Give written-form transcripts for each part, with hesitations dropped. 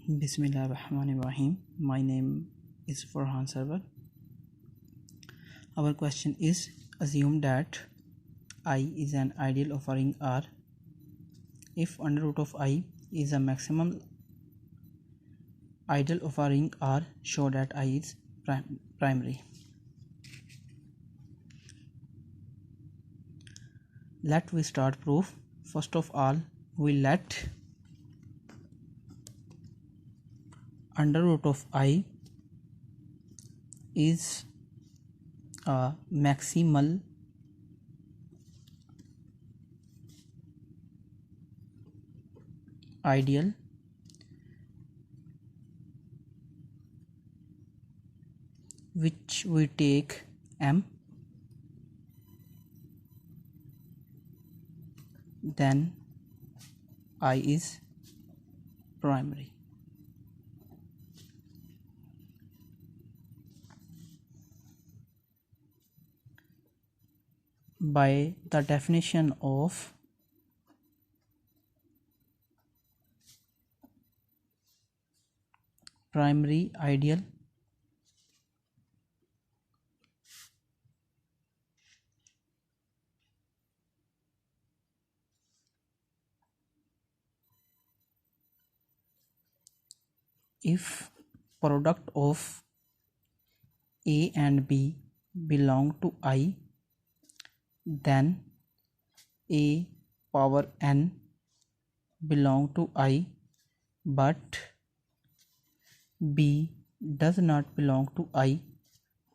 Bismillahirrahmanirrahim. My name is Farhan Sarwar. Our question is: assume that I is an ideal of a ring R. If under root of I is a maximum ideal of a ring R, show that I is primary. Let we start proof. First of all, we let under root of I is a maximal ideal which we take M, then I is primary. By the definition of primary ideal, if product of A and B belong to I, then A power n belong to I, but B does not belong to I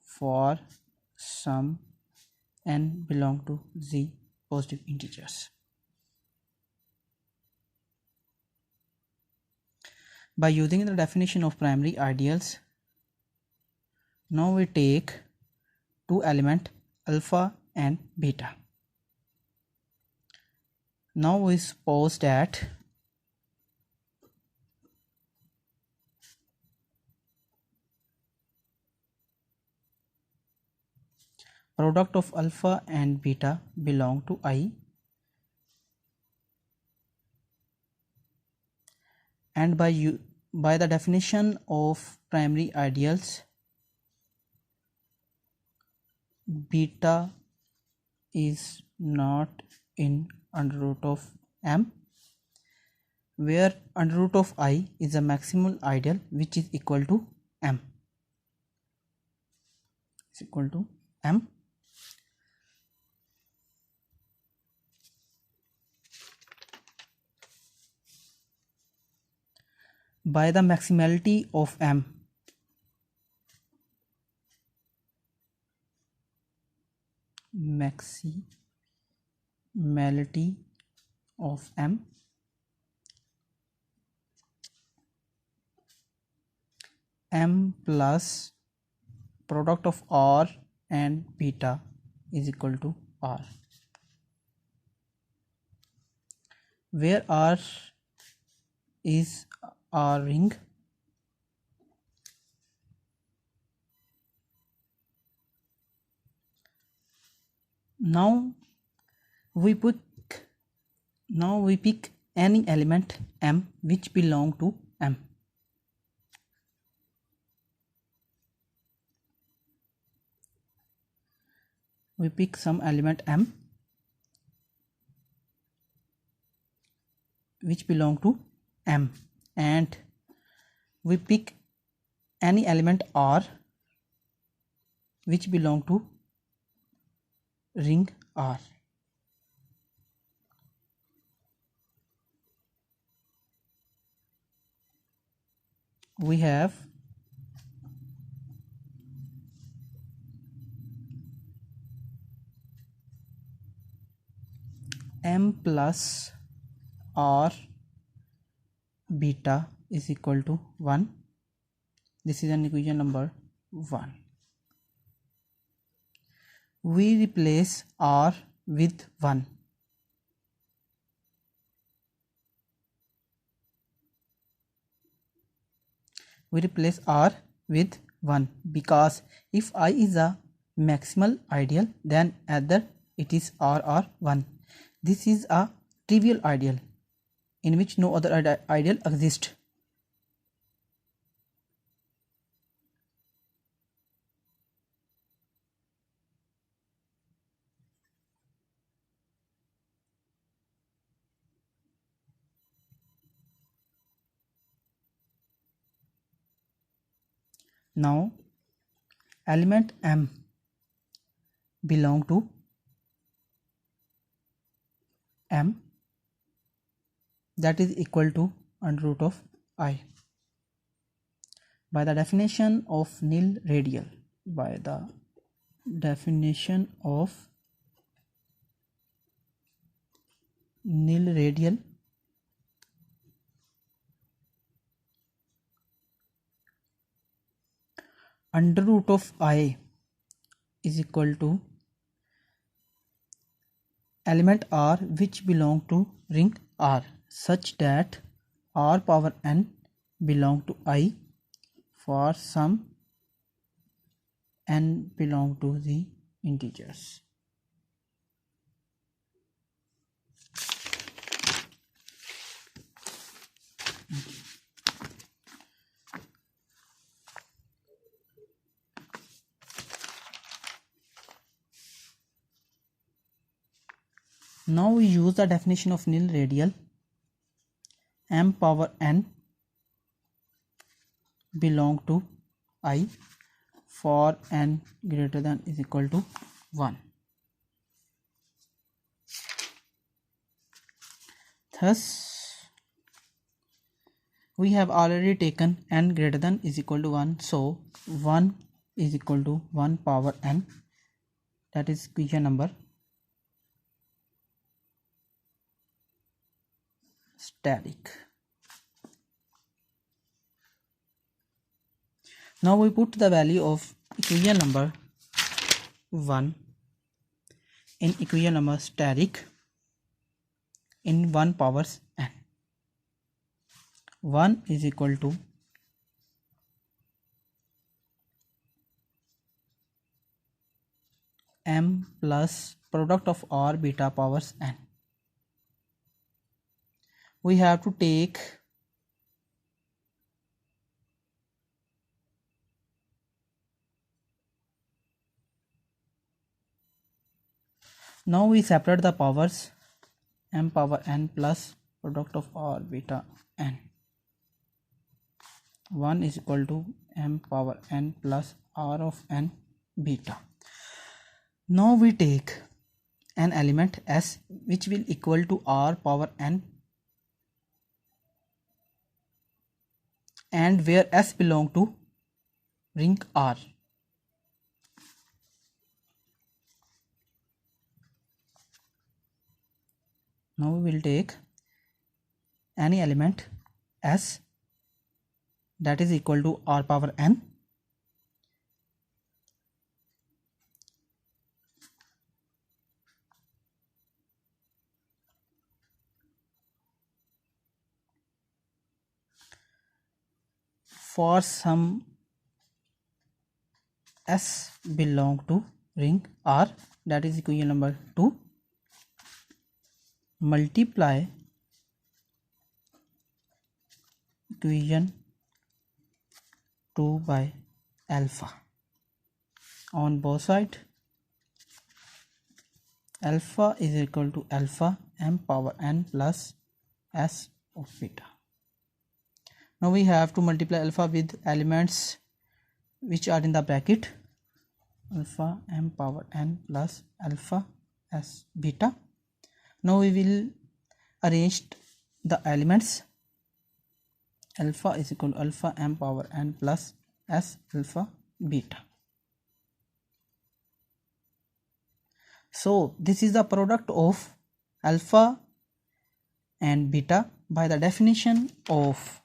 for some n belong to Z positive integers. By using the definition of primary ideals, now we take two elements alpha and beta. Now we suppose that product of alpha and beta belong to I, and by the definition of primary ideals, beta is not in under root of M, where under root of I is a maximal ideal which is equal to M. Is equal to M. By the maximality of M, maximality of M, M plus product of R and beta is equal to R, where R is a ring now we pick any element M which belong to M. We pick some element M which belong to M, and we pick any element R which belong to ring R. We have M plus R beta is equal to 1. This is an equation number 1. We replace R with 1. We replace R with 1 because if I is a maximal ideal, then either it is R or 1. This is a trivial ideal in which no other ideal exists. Now element m belong to m, that is equal to under root of I. By the definition of nil radial, by the definition of nil radial, under root of I is equal to element R which belong to ring R, such that R power n belong to I for some n belong to the integers. Now we use the definition of nil radial. M power n belong to I for n greater than is equal to 1. Thus we have already taken n greater than is equal to 1, so 1 is equal to 1 power n, that is equation number static. Now we put the value of equation number 1 in equation number static in 1 powers n. 1 is equal to m plus product of r beta powers n. We have to take now we separate the powers, m power n plus product of r beta n. 1 is equal to m power n plus r of n beta. Now we take an element s which will equal to r power n, and where s belong to ring R. Now we will take any element s that is equal to r power n, for some s belong to ring R, that is equation number 2, multiply equation 2 by alpha on both sides. Alpha is equal to alpha m power n plus s of beta. Now we have to multiply alpha with elements which are in the bracket, alpha m power n plus alpha s beta. Now we will arrange the elements. Alpha is equal to alpha m power n plus s alpha beta. So this is the product of alpha and beta by the definition of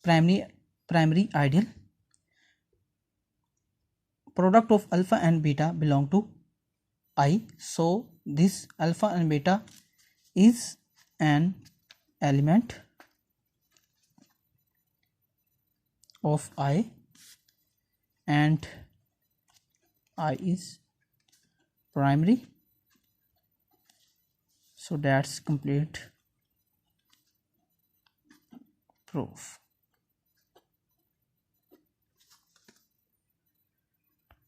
primary ideal. Product of alpha and beta belong to I, so this alpha and beta is an element of I, and I is primary. So that's complete proof.